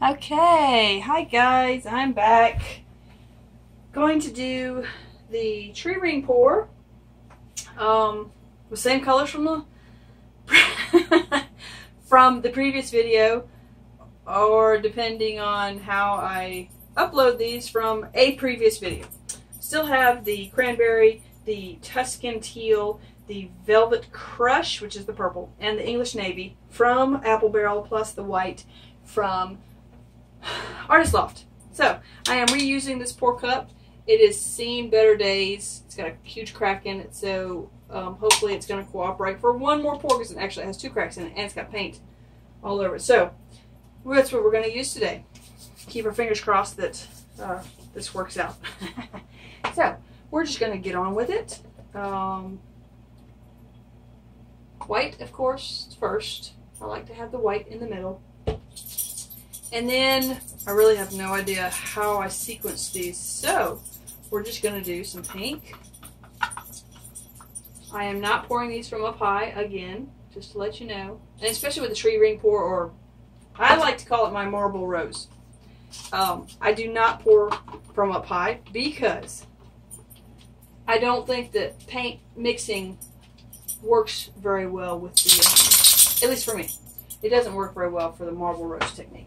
Okay, hi guys, I'm back. Going to do the tree ring pour. The same colors from the from the previous video, or depending on how I upload these from a previous video. Still have the cranberry, the Tuscan teal, the velvet crush, which is the purple, and the English navy from Apple Barrel, plus the white from Artist Loft. So I am reusing this pour cup. It has seen better days. It's got a huge crack in it, so hopefully it's going to cooperate for one more pour, because it actually has 2 cracks in it and it's got paint all over it. So that's what we're going to use today. Keep our fingers crossed that this works out. So we're just going to get on with it. White, of course, first. I like to have the white in the middle. And then I really have no idea how I sequence these, so we're just going to do some pink. I am not pouring these from up high again, just to let you know. And especially with the tree ring pour, or I like to call it my marble rose. I do not pour from up high because I don't think that paint mixing works very well with the, at least for me. It doesn't work very well for the marble rose technique.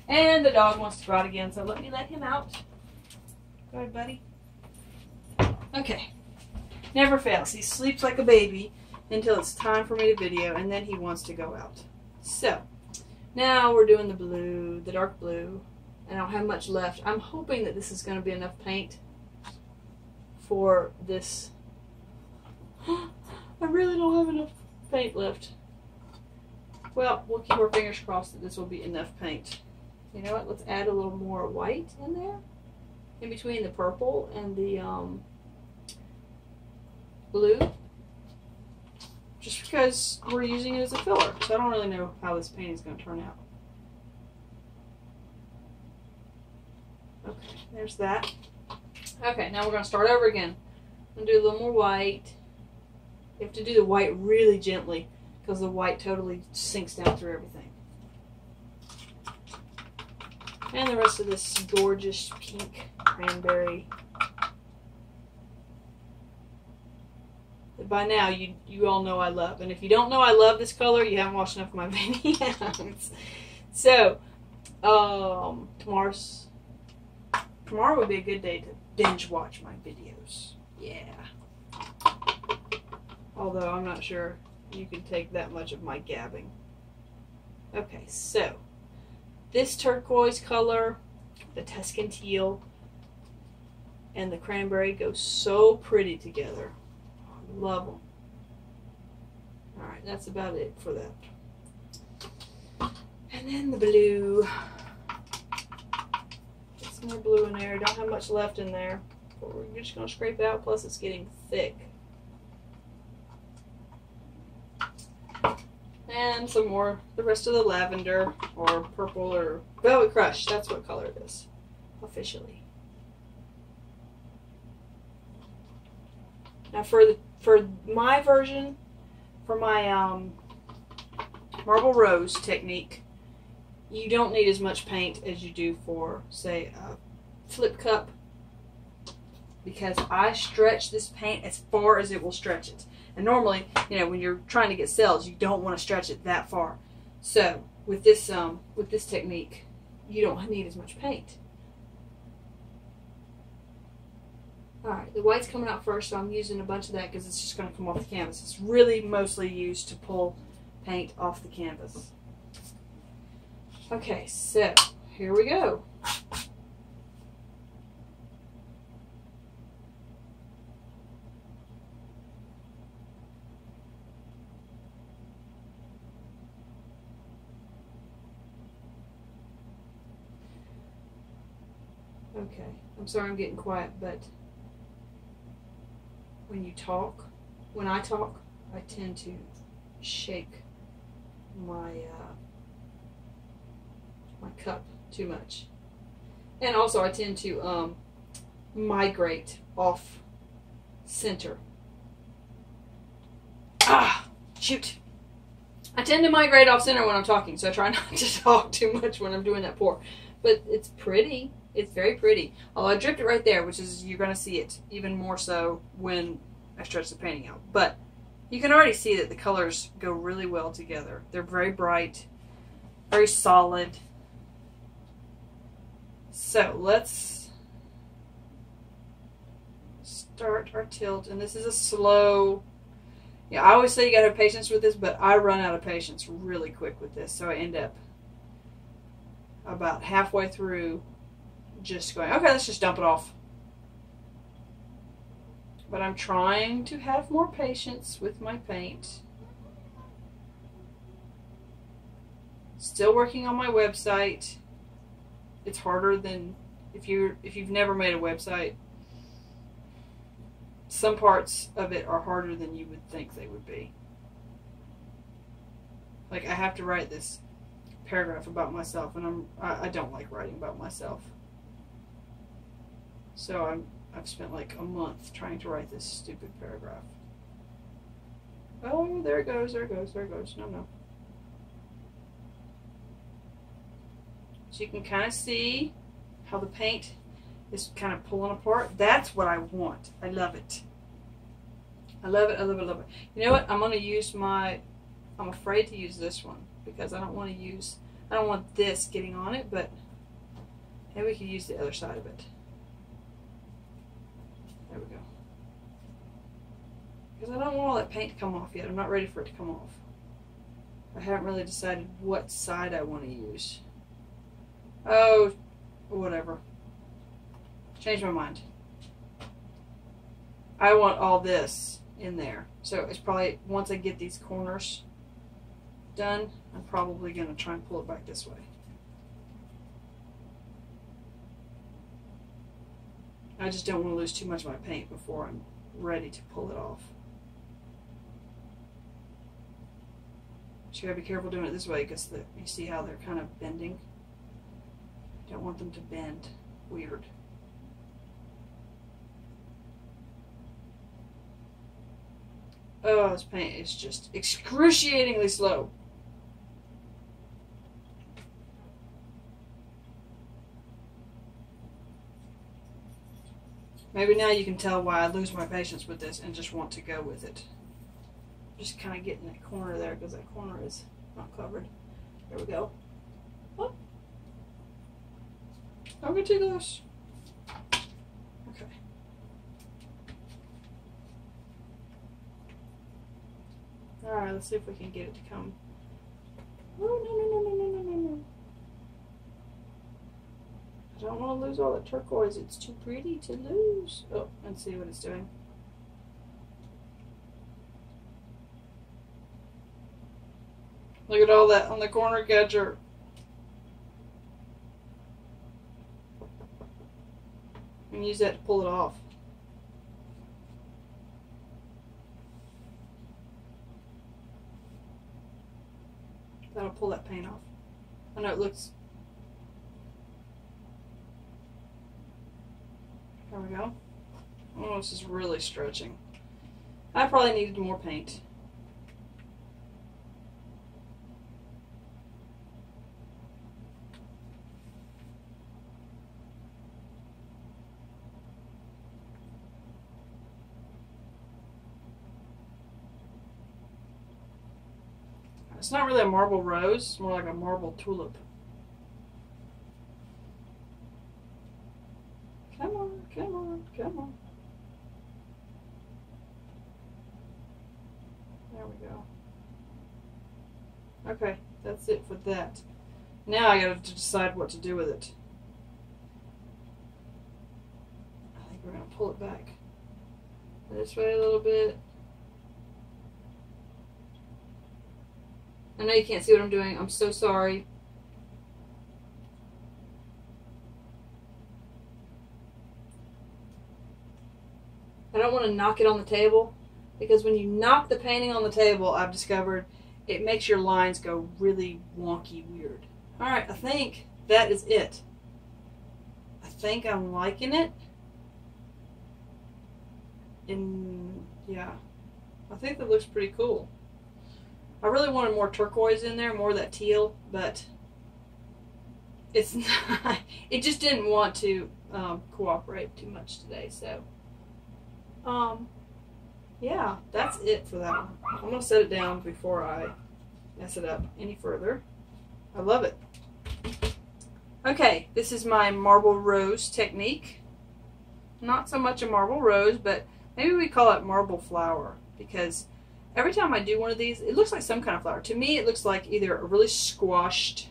And the dog wants to go out again, so let me let him out. Go ahead, buddy. Okay. Never fails. He sleeps like a baby until it's time for me to video, and then he wants to go out. So, now we're doing the blue, the dark blue. I don't have much left. I'm hoping that this is going to be enough paint for this. I really don't have enough paint left. Well, we'll keep our fingers crossed that this will be enough paint. You know what? Let's add a little more white in there, in between the purple and the blue, just because we're using it as a filler. So I don't really know how this paint is going to turn out. Okay, there's that. Okay, now we're going to start over again. I'm going to do a little more white. You have to do the white really gently, because the white totally sinks down through everything. And the rest of this gorgeous pink cranberry. That by now you all know I love. And if you don't know I love this color, you haven't watched enough of my videos. So, tomorrow would be a good day to binge watch my videos. Yeah. Although I'm not sure you can take that much of my gabbing. Okay, so this turquoise color, the Tuscan teal, and the cranberry go so pretty together. I love them. Alright, that's about it for that. And then the blue. Get some more blue in there. Don't have much left in there, but we're just going to scrape it out, plus it's getting thick. And some more, the rest of the lavender, or purple, or velvet crush. That's what color it is, officially. Now for my version, for my marble rose technique, you don't need as much paint as you do for, say, a flip cup, because I stretch this paint as far as it will stretch it. And normally, you know, when you're trying to get cells, you don't want to stretch it that far. So with this technique, you don't need as much paint. All right, the white's coming out first, so I'm using a bunch of that because it's just going to come off the canvas. It's really mostly used to pull paint off the canvas. Okay, so here we go. Okay, I'm sorry I'm getting quiet, but when I talk, I tend to shake my my cup too much. And also I tend to migrate off center. Ah, shoot. I tend to migrate off center when I'm talking, so I try not to talk too much when I'm doing that pour. But it's pretty. It's very pretty. Although I dripped it right there, which is, you're going to see it even more so when I stretch the painting out. But you can already see that the colors go really well together. They're very bright, very solid. So let's start our tilt. And this is a slow... Yeah, I always say you gotta have patience with this, but I run out of patience really quick with this. So I end up about halfway through just going, okay, let's just dump it off. But I'm trying to have more patience with my paint. Still working on my website. It's harder than if you've never made a website. Some parts of it are harder than you would think they would be. Like, I have to write this paragraph about myself, and I don't like writing about myself. So I've spent like a month trying to write this stupid paragraph. Oh, there it goes, there it goes, there it goes. No. So you can kind of see how the paint is kind of pulling apart. That's what I want. I love it. I love it, I love it, I love it. You know what? I'm going to use I'm afraid to use this one because I don't want this getting on it, but maybe we could use the other side of it. There we go. Because I don't want all that paint to come off yet. I'm not ready for it to come off. I haven't really decided what side I want to use. Oh, whatever. Change my mind. I want all this in there. So it's probably, once I get these corners done, I'm probably going to try and pull it back this way. I just don't want to lose too much of my paint before I'm ready to pull it off. So you gotta be careful doing it this way because you see how they're kind of bending. I don't want them to bend weird. Oh, this paint is just excruciatingly slow. Maybe now you can tell why I lose my patience with this and just want to go with it. Just kind of getting that corner there because that corner is not covered. There we go. Oh. Don't get too close. Okay. Alright, let's see if we can get it to come. Oh, no. I don't want to lose all that turquoise. It's too pretty to lose. Oh, let's see what it's doing. Look at all that on the corner catcher. And use that to pull it off. That'll pull that paint off. I know it looks... There we go. Oh, this is really stretching. I probably needed more paint. It's not really a marble rose, it's more like a marble tulip. Come on, come on, come on. There we go. Okay, that's it for that. Now I gotta decide what to do with it. I think we're gonna pull it back this way a little bit. I know you can't see what I'm doing. I'm so sorry. I don't want to knock it on the table because when you knock the painting on the table, I've discovered it makes your lines go really wonky weird. Alright, I think that is it. I think I'm liking it. And yeah, I think that looks pretty cool. I really wanted more turquoise in there, more of that teal, but it's not, it just didn't want to cooperate too much today. So, yeah, that's it for that one. I'm going to set it down before I mess it up any further. I love it. Okay, this is my marble rose technique. Not so much a marble rose, but maybe we call it marble flower, because every time I do one of these, it looks like some kind of flower. To me, it looks like either a really squashed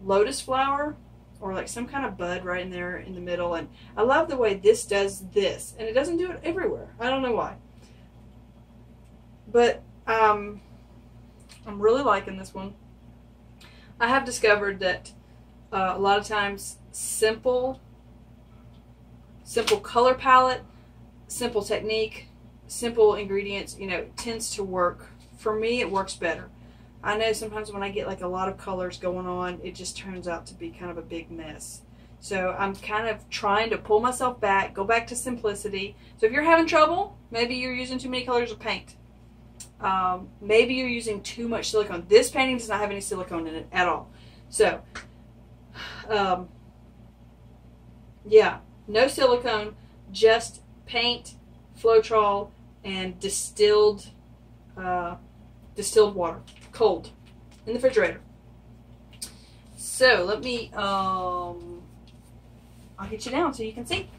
lotus flower or like some kind of bud right in there in the middle. And I love the way this does this, and it doesn't do it everywhere. I don't know why, but I'm really liking this one. I have discovered that a lot of times simple color palette, simple technique, simple ingredients, you know, tends to work. For me, it works better. I know sometimes when I get like a lot of colors going on, it just turns out to be kind of a big mess. So I'm kind of trying to pull myself back, go back to simplicity. So if you're having trouble, maybe you're using too many colors of paint. Maybe you're using too much silicone. This painting does not have any silicone in it at all. So, yeah, no silicone, just paint, floetrol, and distilled water, cold, in the refrigerator. So let me, I'll get you down so you can see.